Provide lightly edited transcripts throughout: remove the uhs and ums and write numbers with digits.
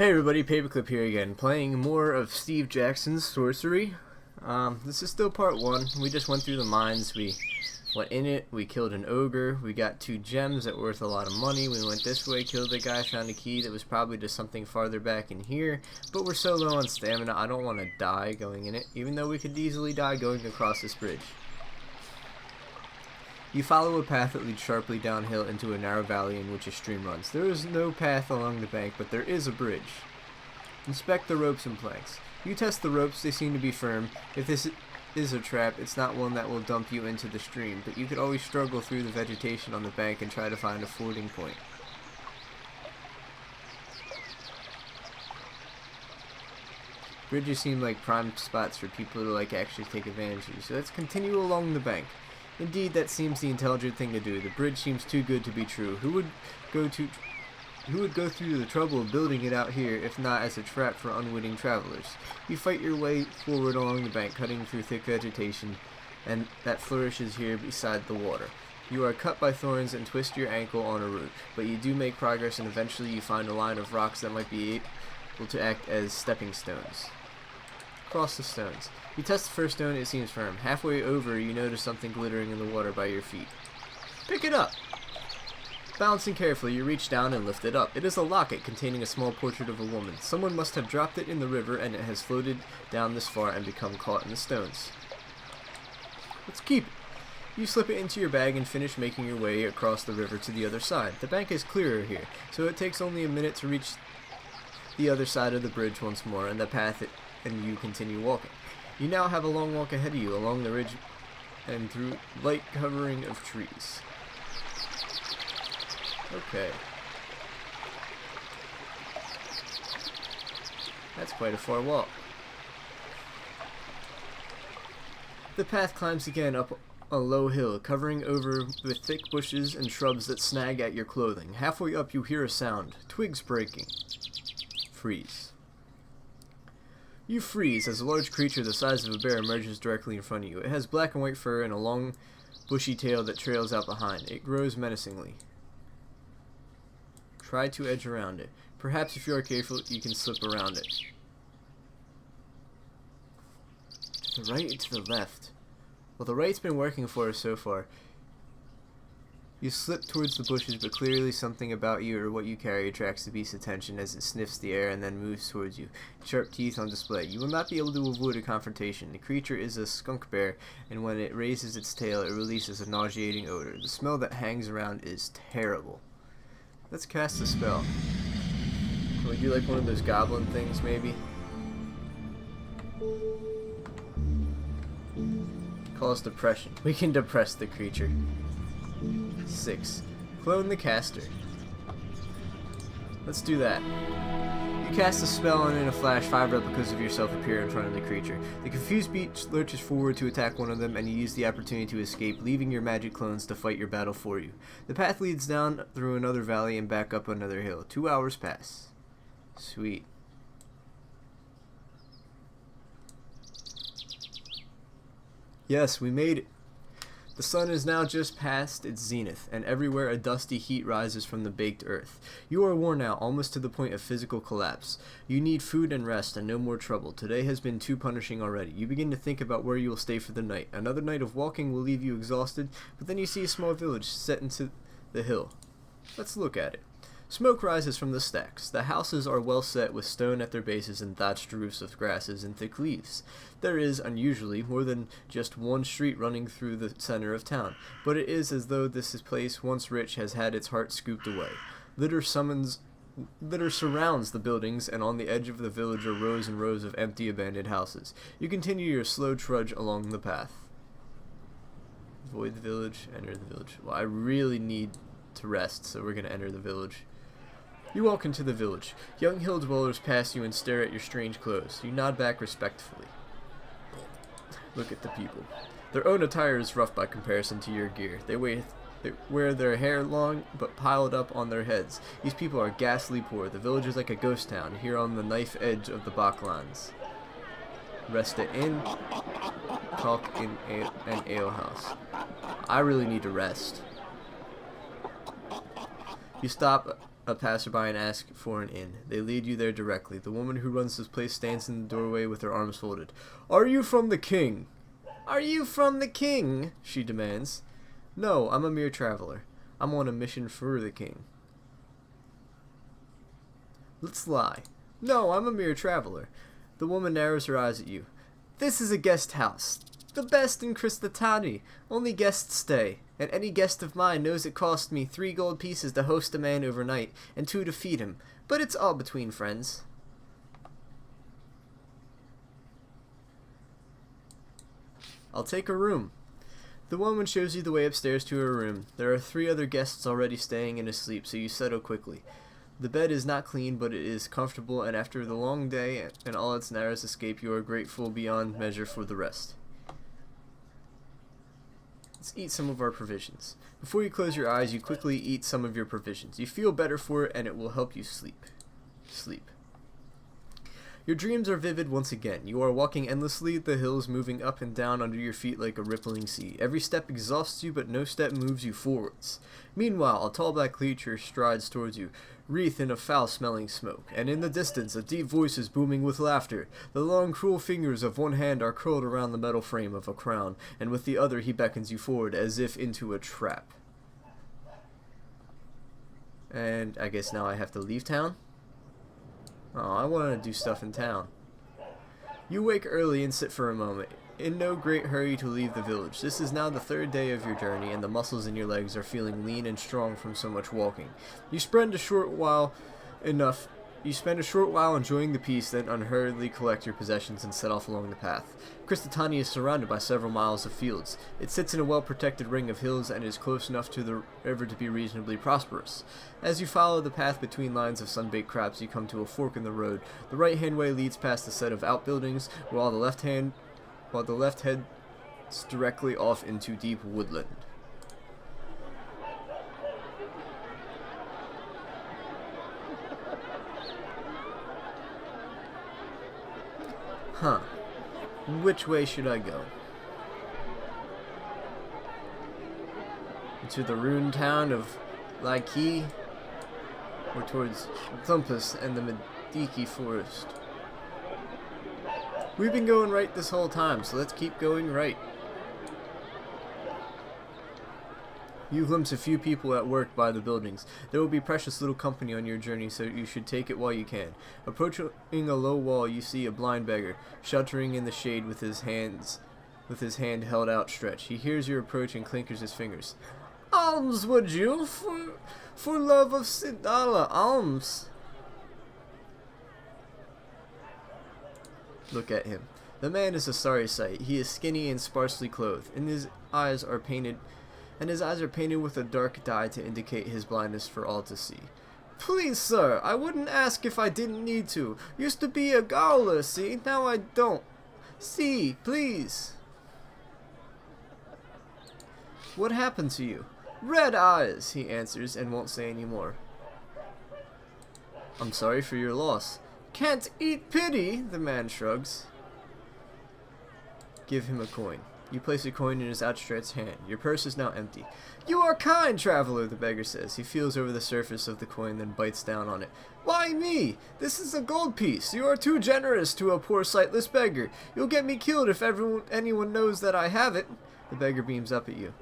Hey everybody, Paperclip here again, playing more of Steve Jackson's Sorcery. This is still part 1. We just went through the mines, we went in it, we killed an ogre, we got 2 gems that were worth a lot of money, we went this way, killed a guy, found a key that was probably just something farther back in here, but we're so low on stamina, I don't want to die going in it, even though we could easily die going across this bridge. You follow a path that leads sharply downhill into a narrow valley in which a stream runs. There is no path along the bank, but there is a bridge. Inspect the ropes and planks. You test the ropes, they seem to be firm. If this is a trap, it's not one that will dump you into the stream, but you could always struggle through the vegetation on the bank and try to find a fording point. Bridges seem like prime spots for people to actually take advantage of you, so let's continue along the bank. Indeed, that seems the intelligent thing to do. The bridge seems too good to be true. Who would go through the trouble of building it out here if not as a trap for unwitting travelers? You fight your way forward along the bank, cutting through thick vegetation and that flourishes here beside the water. You are cut by thorns and twist your ankle on a root, but you do make progress and eventually you find a line of rocks that might be able to act as stepping stones. Cross the stones. You test the first stone, it seems firm. Halfway over, you notice something glittering in the water by your feet. Pick it up! Balancing carefully, you reach down and lift it up. It is a locket containing a small portrait of a woman. Someone must have dropped it in the river and it has floated down this far and become caught in the stones. Let's keep it. You slip it into your bag and finish making your way across the river to the other side. The bank is clearer here, so it takes only a minute to reach the other side of the bridge once more, and and you continue walking. You now have a long walk ahead of you along the ridge and through light covering of trees. Okay. That's quite a far walk. The path climbs again up a low hill, covering over with thick bushes and shrubs that snag at your clothing. Halfway up you hear a sound. Twigs breaking. Freeze. You freeze as a large creature the size of a bear emerges directly in front of you. It has black and white fur and a long, bushy tail that trails out behind. It grows menacingly. Try to edge around it. Perhaps if you are careful, you can slip around it. To the right and to the left. Well, the right's been working for us so far. You slip towards the bushes, but clearly something about you or what you carry attracts the beast's attention as it sniffs the air and then moves towards you, sharp teeth on display. You will not be able to avoid a confrontation. The creature is a skunk bear, and when it raises its tail, it releases a nauseating odor. The smell that hangs around is terrible. Let's cast a spell. Can we do like one of those goblin things, maybe? Cause depression. We can depress the creature. 6. Clone the caster. Let's do that. You cast a spell and in a flash 5 replicas of yourself appear in front of the creature. The confused beast lurches forward to attack one of them and you use the opportunity to escape, leaving your magic clones to fight your battle for you. The path leads down through another valley and back up another hill. 2 hours pass. Sweet. Yes, we made it. The sun is now just past its zenith, and everywhere a dusty heat rises from the baked earth. You are worn out, almost to the point of physical collapse. You need food and rest, and no more trouble. Today has been too punishing already. You begin to think about where you will stay for the night. Another night of walking will leave you exhausted, but then you see a small village set into the hill. Let's look at it. Smoke rises from the stacks. The houses are well set with stone at their bases and thatched roofs of grasses and thick leaves. There is, unusually, more than just one street running through the center of town, but it is as though this place, once rich, has had its heart scooped away. Litter surrounds the buildings, and on the edge of the village are rows and rows of empty, abandoned houses. You continue your slow trudge along the path. Avoid the village, enter the village. Well, I really need to rest, so we're going to enter the village. You walk into the village. Young hill dwellers pass you and stare at your strange clothes. You nod back respectfully. Look at the people. Their own attire is rough by comparison to your gear. They wear their hair long, but piled up on their heads. These people are ghastly poor. The village is like a ghost town, here on the knife edge of the Bachlands. Rest at inn, talk in an alehouse. I really need to rest. You stop a passerby and ask for an inn. They lead you there directly. The woman who runs this place stands in the doorway with her arms folded. "Are you from the king?" "Are you from the king?" she demands. "No, I'm a mere traveler. I'm on a mission for the king." "Let's lie." "No, I'm a mere traveler." The woman narrows her eyes at you. "This is a guest house. The best in Kristatani. Only guests stay, and any guest of mine knows it cost me 3 gold pieces to host a man overnight, and 2 to feed him. But it's all between friends." "I'll take a room." The woman shows you the way upstairs to her room. There are 3 other guests already staying and asleep, so you settle quickly. The bed is not clean, but it is comfortable, and after the long day and all its narrows escape, you are grateful beyond measure for the rest. Let's eat some of our provisions. Before you close your eyes, you quickly eat some of your provisions. You feel better for it, and it will help you sleep. Your dreams are vivid once again. You are walking endlessly, the hills moving up and down under your feet like a rippling sea. Every step exhausts you, but no step moves you forwards. Meanwhile, a tall black creature strides towards you, wreathed in a foul-smelling smoke, and in the distance a deep voice is booming with laughter. The long, cruel fingers of one hand are curled around the metal frame of a crown, and with the other he beckons you forward as if into a trap. And I guess now I have to leave town? Oh, I want to do stuff in town. You wake early and sit for a moment, in no great hurry to leave the village. This is now the 3rd day of your journey, and the muscles in your legs are feeling lean and strong from so much walking. You spend a short while enjoying the peace, then unhurriedly collect your possessions and set off along the path. Kristatani is surrounded by several miles of fields. It sits in a well-protected ring of hills and is close enough to the river to be reasonably prosperous. As you follow the path between lines of sun-baked crops, you come to a fork in the road. The right-hand way leads past a set of outbuildings, while the left heads directly off into deep woodland. Huh. Which way should I go? To the ruined town of Laiki, or towards Thumpus and the Mediki forest? We've been going right this whole time, so let's keep going right. You glimpse a few people at work by the buildings. There will be precious little company on your journey, so you should take it while you can. Approaching a low wall, you see a blind beggar, sheltering in the shade with his hand held outstretched. He hears your approach and clinkers his fingers. "Alms, would you? For love of Sindala, alms!" Look at him. The man is a sorry sight. He is skinny and sparsely clothed, and his eyes are painted with a dark dye to indicate his blindness for all to see. "Please, sir, I wouldn't ask if I didn't need to. Used to be a gaoler, see? Now I don't. See, please." "What happened to you?" "Red eyes," he answers, and won't say any more. "I'm sorry for your loss." "Can't eat pity," the man shrugs. Give him a coin. You place a coin in his outstretched hand. Your purse is now empty. "You are kind, traveler," the beggar says. He feels over the surface of the coin, then bites down on it. "Why me? This is a gold piece. You are too generous to a poor sightless beggar. You'll get me killed if anyone knows that I have it." The beggar beams up at you.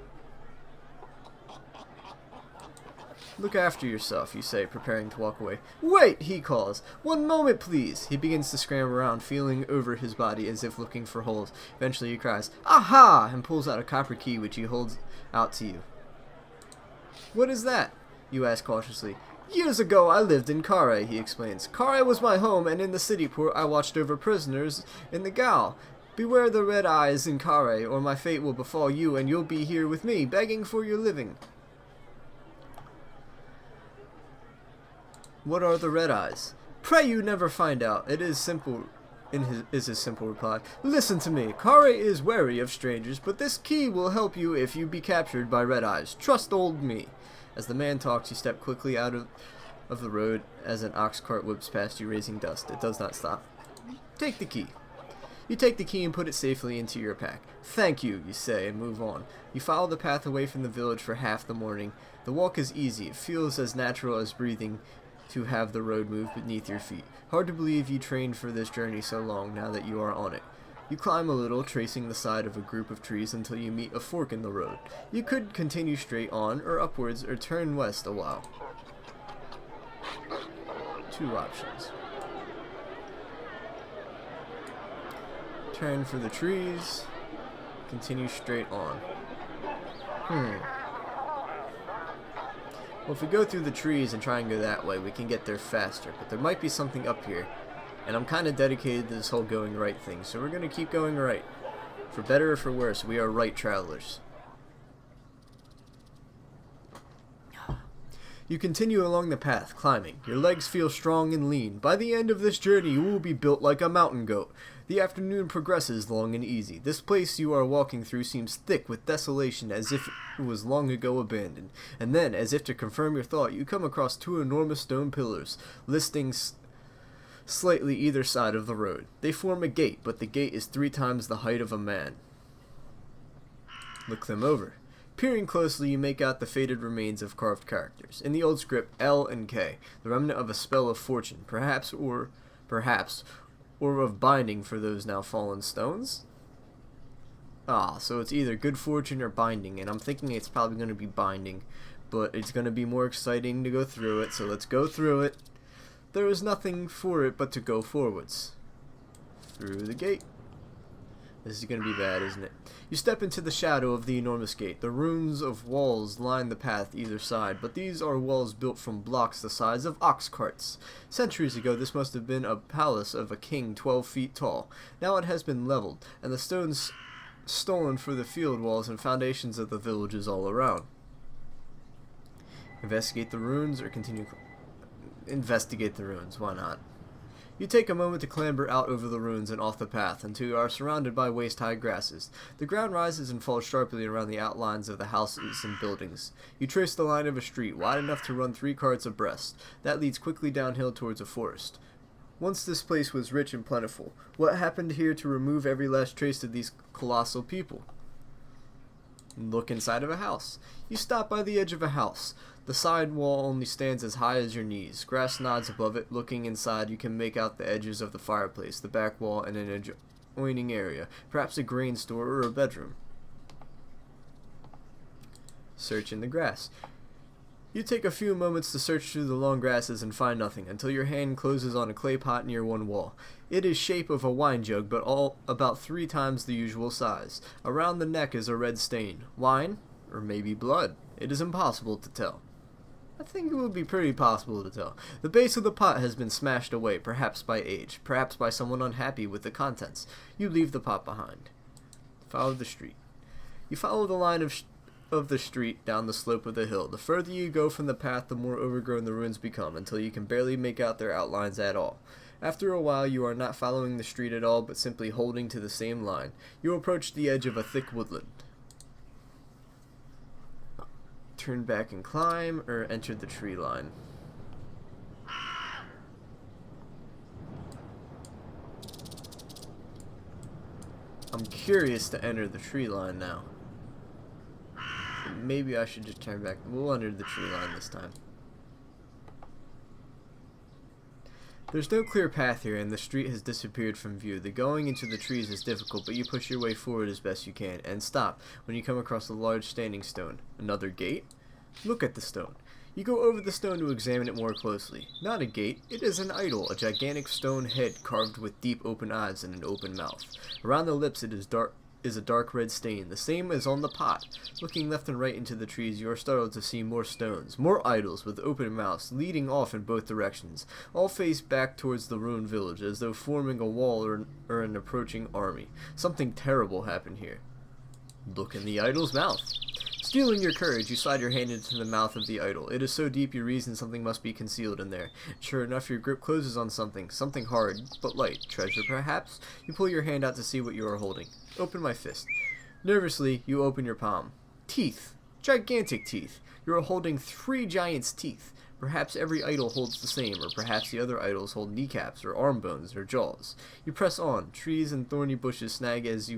"Look after yourself," you say, preparing to walk away. "Wait," he calls. "One moment, please." He begins to scramble around, feeling over his body as if looking for holes. Eventually he cries, "Aha!" and pulls out a copper key which he holds out to you. "What is that?" you ask cautiously. "Years ago I lived in Kare," he explains. "Kare was my home, and in the city port I watched over prisoners in the Gao. Beware the red eyes in Kare, or my fate will befall you, and you'll be here with me, begging for your living." "What are the red eyes?" "Pray you never find out. It is simple," is his simple reply. "Listen to me. Kare is wary of strangers, but this key will help you if you be captured by red eyes. Trust old me." As the man talks, you step quickly out of the road as an ox cart whips past you, raising dust. It does not stop. "Take the key." You take the key and put it safely into your pack. Thank you, you say, and move on. You follow the path away from the village for half the morning. The walk is easy. It feels as natural as breathing to have the road move beneath your feet. Hard to believe you trained for this journey so long now that you are on it. You climb a little, tracing the side of a group of trees until you meet a fork in the road. You could continue straight on, or upwards, or turn west a while. Two options. Turn for the trees, continue straight on. Well, if we go through the trees and try and go that way, we can get there faster, but there might be something up here, and I'm kind of dedicated to this whole going right thing, so we're going to keep going right. For better or for worse, we are right travelers. You continue along the path, climbing. Your legs feel strong and lean. By the end of this journey, you will be built like a mountain goat. The afternoon progresses long and easy. This place you are walking through seems thick with desolation, as if it was long ago abandoned. And then, as if to confirm your thought, you come across two enormous stone pillars, listing slightly either side of the road. They form a gate, but the gate is 3 times the height of a man. Look them over. Peering closely, you make out the faded remains of carved characters. In the old script, L and K, the remnant of a spell of fortune, perhaps, or of binding for those now fallen stones? So it's either good fortune or binding, and I'm thinking it's probably going to be binding, but it's going to be more exciting to go through it, so let's go through it. There is nothing for it but to go forwards. Through the gate. This is going to be bad, isn't it? You step into the shadow of the enormous gate. The ruins of walls line the path either side, but these are walls built from blocks the size of ox carts. Centuries ago, this must have been a palace of a king 12 feet tall. Now it has been leveled, and the stones stolen for the field walls and foundations of the villages all around. Investigate the ruins, or continue... Investigate the ruins, why not? You take a moment to clamber out over the ruins and off the path until you are surrounded by waist-high grasses. The ground rises and falls sharply around the outlines of the houses and buildings. You trace the line of a street wide enough to run 3 carts abreast. That leads quickly downhill towards a forest. Once this place was rich and plentiful. What happened here to remove every last trace of these colossal people? Look inside of a house. You stop by the edge of a house. The side wall only stands as high as your knees. Grass nods above it. Looking inside, you can make out the edges of the fireplace, the back wall, and an adjoining area, perhaps a grain store or a bedroom. Search in the grass. You take a few moments to search through the long grasses and find nothing, until your hand closes on a clay pot near one wall. It is shape of a wine jug, but all about 3 times the usual size. Around the neck is a red stain. Wine? Or maybe blood. It is impossible to tell. I think it would be pretty possible to tell. The base of the pot has been smashed away, perhaps by age, perhaps by someone unhappy with the contents. You leave the pot behind. Follow the street. You follow the line of the street down the slope of the hill. The further you go from the path, the more overgrown the ruins become, until you can barely make out their outlines at all. After a while, you are not following the street at all, but simply holding to the same line. You approach the edge of a thick woodland. Turn back and climb, or enter the tree line. I'm curious to enter the tree line now. Maybe I should just turn back. We'll enter the tree line this time. There's no clear path here, and the street has disappeared from view. The going into the trees is difficult, but you push your way forward as best you can, and stop when you come across a large standing stone. Another gate? Look at the stone. You go over the stone to examine it more closely. Not a gate, it is an idol, a gigantic stone head carved with deep open eyes and an open mouth. Around the lips it is a dark red stain, the same as on the pot. Looking left and right into the trees, you are startled to see more stones, more idols with open mouths, leading off in both directions. All face back towards the ruined village, as though forming a wall or an approaching army. Something terrible happened here. Look in the idol's mouth. Stealing your courage, you slide your hand into the mouth of the idol. It is so deep you reason something must be concealed in there. Sure enough, your grip closes on something hard, but light. Treasure, perhaps? You pull your hand out to see what you are holding. Open my fist. Nervously, you open your palm. Teeth. Gigantic teeth. You are holding 3 giants' teeth. Perhaps every idol holds the same, or perhaps the other idols hold kneecaps, or arm bones, or jaws. You press on. Trees and thorny bushes snag you as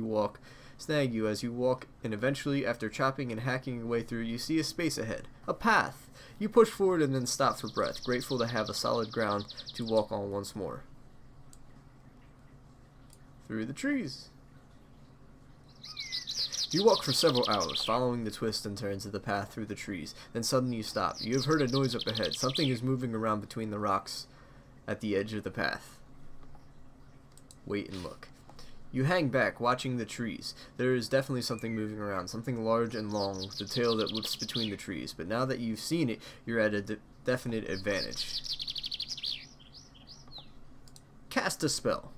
you walk, and eventually, after chopping and hacking your way through, you see a space ahead. A path! You push forward and then stop for breath, grateful to have a solid ground to walk on once more. Through the trees. You walk for several hours, following the twists and turns of the path through the trees. Then suddenly you stop. You have heard a noise up ahead. Something is moving around between the rocks at the edge of the path. Wait and look. You hang back, watching the trees. There is definitely something moving around, something large and long, with a tail that looks between the trees. But now that you've seen it, you're at a definite advantage. Cast a spell.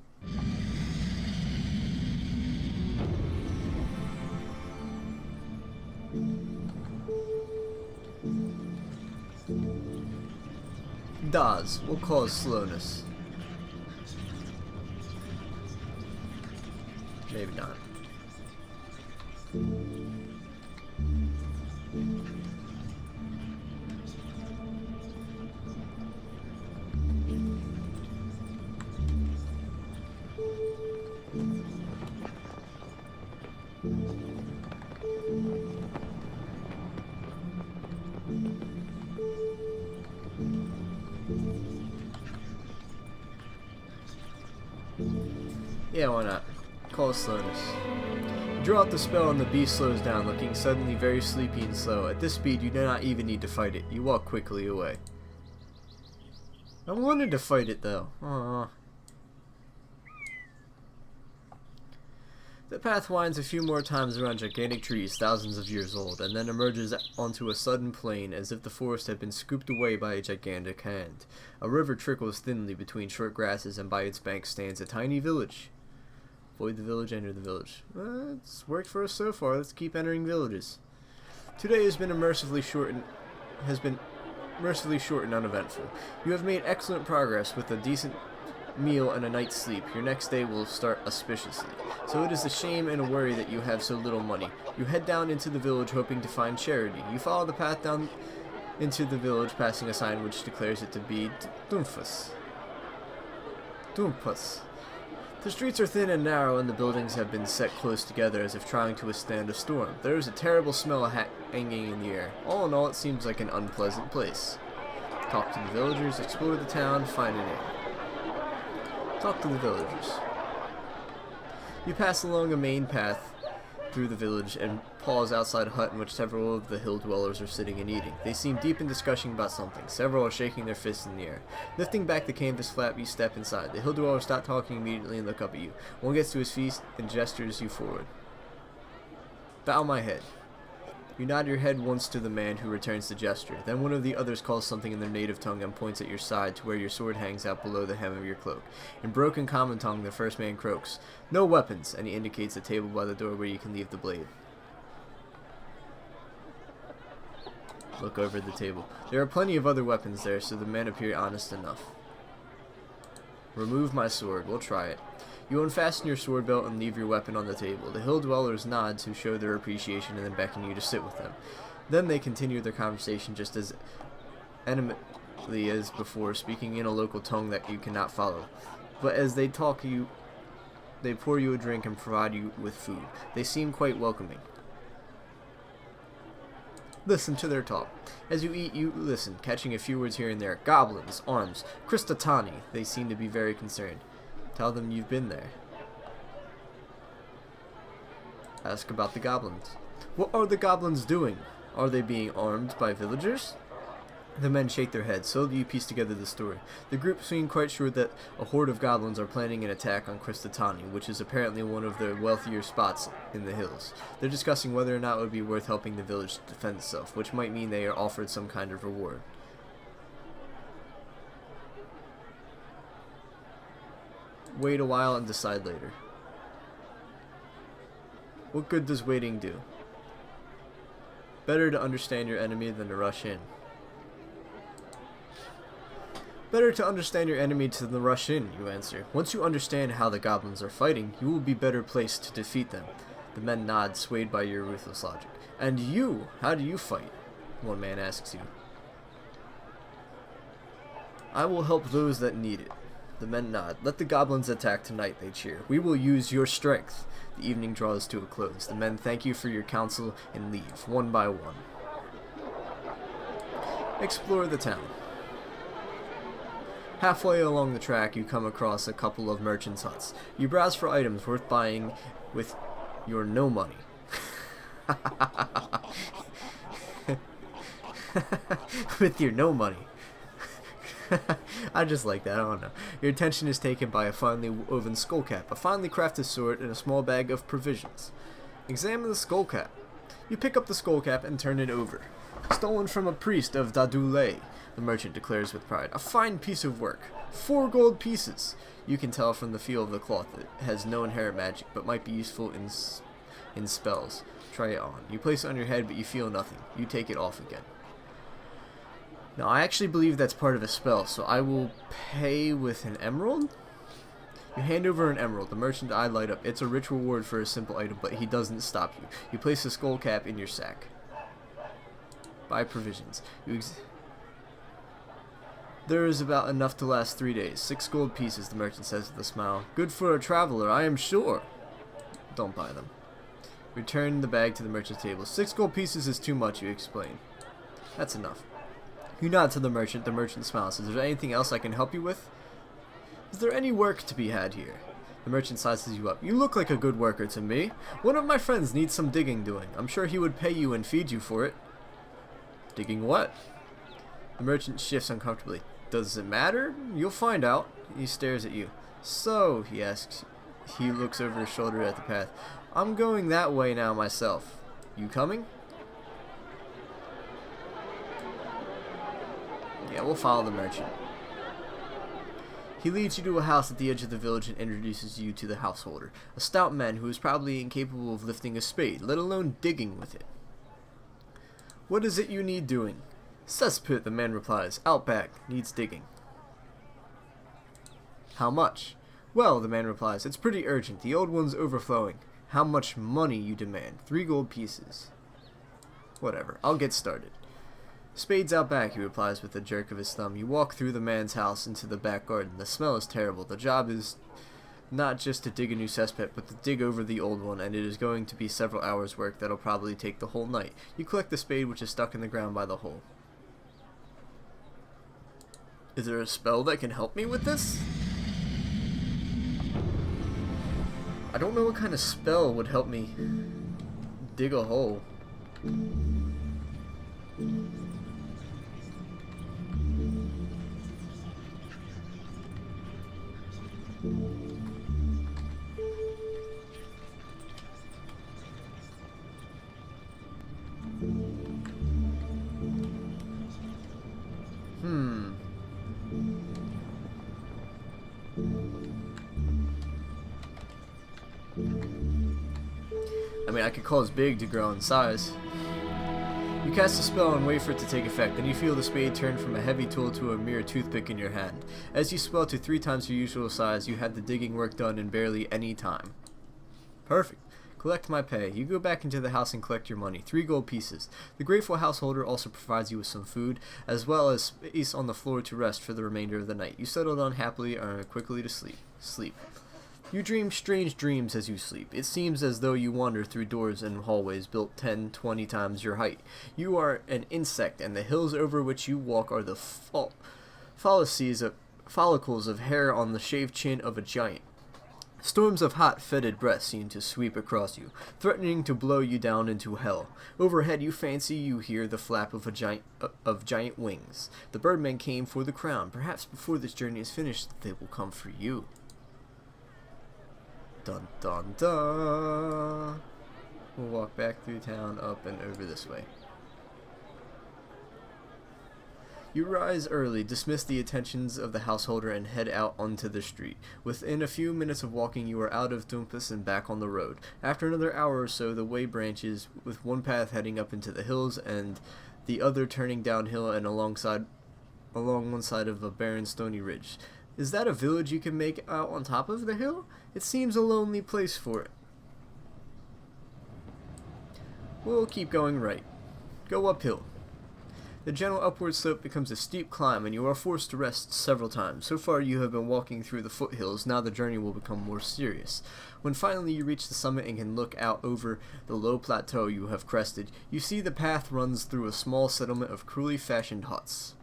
Daz will cause slowness. Maybe not. Yeah, why not? Call slowness. You draw out the spell and the beast slows down, looking suddenly very sleepy and slow. At this speed, you do not even need to fight it. You walk quickly away. I wanted to fight it, though. Aww. The path winds a few more times around gigantic trees thousands of years old, and then emerges onto a sudden plain as if the forest had been scooped away by a gigantic hand. A river trickles thinly between short grasses, and by its banks stands a tiny village. Avoid the village, enter the village. It's worked for us so far. Let's keep entering villages. Today has been mercifully short and uneventful. You have made excellent progress with a decent meal and a night's sleep. Your next day will start auspiciously. So it is a shame and a worry that you have so little money. You head down into the village hoping to find charity. You follow the path down into the village, passing a sign which declares it to be Dumpus. The streets are thin and narrow, and the buildings have been set close together as if trying to withstand a storm. There is a terrible smell hanging in the air. All in all, it seems like an unpleasant place. Talk to the villagers, explore the town, find an inn. Talk to the villagers. You pass along a main path through the village and pause outside a hut in which several of the hill dwellers are sitting and eating. They seem deep in discussion about something. Several are shaking their fists in the air. Lifting back the canvas flap, you step inside. The hill dwellers stop talking immediately and look up at you. One gets to his feet and gestures you forward. Bow my head. You nod your head once to the man, who returns the gesture. Then one of the others calls something in their native tongue and points at your side to where your sword hangs out below the hem of your cloak. In broken common tongue, the first man croaks, "No weapons," and he indicates a table by the door where you can leave the blade. Look over the table. There are plenty of other weapons there, so the men appear honest enough. Remove my sword. We'll try it. You unfasten your sword belt and leave your weapon on the table. The hill dwellers nod to show their appreciation and then beckon you to sit with them. Then they continue their conversation just as animately as before, speaking in a local tongue that you cannot follow. But as they talk, they pour you a drink and provide you with food. They seem quite welcoming. Listen to their talk. As you eat, you listen, catching a few words here and there. Goblins, arms, Kristatani. They seem to be very concerned. Tell them you've been there. Ask about the goblins. What are the goblins doing? Are they being armed by villagers? The men shake their heads. So do you piece together the story. The group seem quite sure that a horde of goblins are planning an attack on Kristatani, which is apparently one of the wealthier spots in the hills. They're discussing whether or not it would be worth helping the village defend itself, which might mean they are offered some kind of reward. Wait a while and decide later. What good does waiting do? Better to understand your enemy than to rush in. Better to understand your enemy than to rush in, you answer. Once you understand how the goblins are fighting, you will be better placed to defeat them. The men nod, swayed by your ruthless logic. And you, how do you fight? One man asks you. I will help those that need it. The men nod. Let the goblins attack tonight, they cheer. We will use your strength. The evening draws to a close. The men thank you for your counsel and leave, one by one. Explore the town. Halfway along the track, you come across a couple of merchants' huts. You browse for items worth buying with your no money. With your no money. I just like that, I don't know. Your attention is taken by a finely woven skullcap, a finely crafted sword, and a small bag of provisions. Examine the skullcap. You pick up the skullcap and turn it over. Stolen from a priest of Dadule, the merchant declares with pride. A fine piece of work. 4 gold pieces. You can tell from the feel of the cloth that it has no inherent magic, but might be useful in spells. Try it on. You place it on your head, but you feel nothing. You take it off again. Now, I actually believe that's part of a spell, so I will pay with an emerald? You hand over an emerald. The merchant's eye light up. It's a rich reward for a simple item, but he doesn't stop you. You place the skull cap in your sack. Buy provisions. There is about enough to last 3 days. 6 gold pieces, the merchant says with a smile. Good for a traveler, I am sure. Don't buy them. Return the bag to the merchant's table. 6 gold pieces is too much, you explain. That's enough. You nod to the merchant. The merchant smiles. Is there anything else I can help you with? Is there any work to be had here? The merchant sizes you up. You look like a good worker to me. One of my friends needs some digging doing. I'm sure he would pay you and feed you for it. Digging what? The merchant shifts uncomfortably. Does it matter? You'll find out. He stares at you. So, he asks. He looks over his shoulder at the path. I'm going that way now myself. You coming? Yeah, we'll follow the merchant. He leads you to a house at the edge of the village and introduces you to the householder, a stout man who is probably incapable of lifting a spade, let alone digging with it. What is it you need doing? Cesspit, the man replies. Out back. Needs digging. How much? Well, the man replies, it's pretty urgent. The old one's overflowing. How much money you demand? 3 gold pieces. Whatever. I'll get started. Spade's out back, he replies with a jerk of his thumb. You walk through the man's house into the back garden. The smell is terrible. The job is not just to dig a new cesspit, but to dig over the old one, and it is going to be several hours' work that'll probably take the whole night. You collect the spade, which is stuck in the ground by the hole. Is there a spell that can help me with this? I don't know what kind of spell would help me dig a hole. I mean, I could cause big to grow in size. You cast a spell and wait for it to take effect. Then you feel the spade turn from a heavy tool to a mere toothpick in your hand. As you swell to 3 times your usual size, you had the digging work done in barely any time. Perfect. Collect my pay. You go back into the house and collect your money. 3 gold pieces. The grateful householder also provides you with some food, as well as space on the floor to rest for the remainder of the night. You settle down happily and are quickly to sleep. You dream strange dreams as you sleep. It seems as though you wander through doors and hallways built 10, 20 times your height. You are an insect, and the hills over which you walk are the follicles of hair on the shaved chin of a giant. Storms of hot, fetid breath seem to sweep across you, threatening to blow you down into hell. Overhead, you fancy you hear the flap of giant wings. The birdmen came for the crown. Perhaps before this journey is finished, they will come for you. Dun dun dun. We'll walk back through town, up and over this way. You rise early, dismiss the attentions of the householder, and head out onto the street. Within a few minutes of walking, you are out of Dumpus and back on the road. After another hour or so, the way branches, with one path heading up into the hills and the other turning downhill and along one side of a barren stony ridge. Is that a village you can make out on top of the hill? It seems a lonely place for it. We'll keep going right. Go uphill. The gentle upward slope becomes a steep climb, and you are forced to rest several times. So far you have been walking through the foothills, now the journey will become more serious. When finally you reach the summit and can look out over the low plateau you have crested, you see the path runs through a small settlement of cruelly fashioned huts.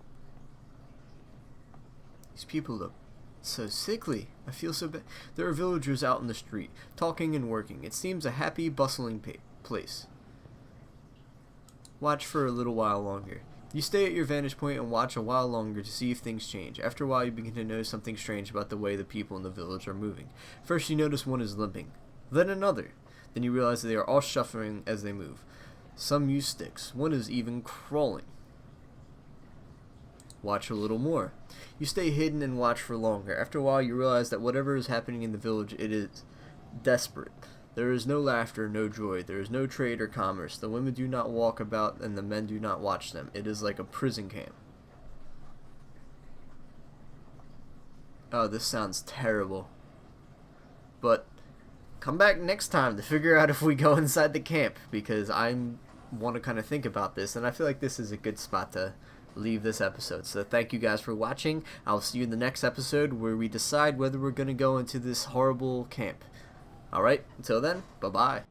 These people look so sickly. I feel so bad. There are villagers out in the street, talking and working. It seems a happy, bustling place. Watch for a little while longer. You stay at your vantage point and watch a while longer to see if things change. After a while, you begin to notice something strange about the way the people in the village are moving. First, you notice one is limping, then another. Then you realize that they are all shuffling as they move. Some use sticks. One is even crawling. Watch a little more. You stay hidden and watch for longer. After a while, you realize that whatever is happening in the village, it is desperate. There is no laughter, no joy. There is no trade or commerce. The women do not walk about, and the men do not watch them. It is like a prison camp. Oh, this sounds terrible. But come back next time to figure out if we go inside the camp, because I want to kind of think about this, and I feel like this is a good spot to leave this episode. So thank you guys for watching. I'll see you in the next episode where we decide whether we're going to go into this horrible camp. Alright, until then, bye-bye.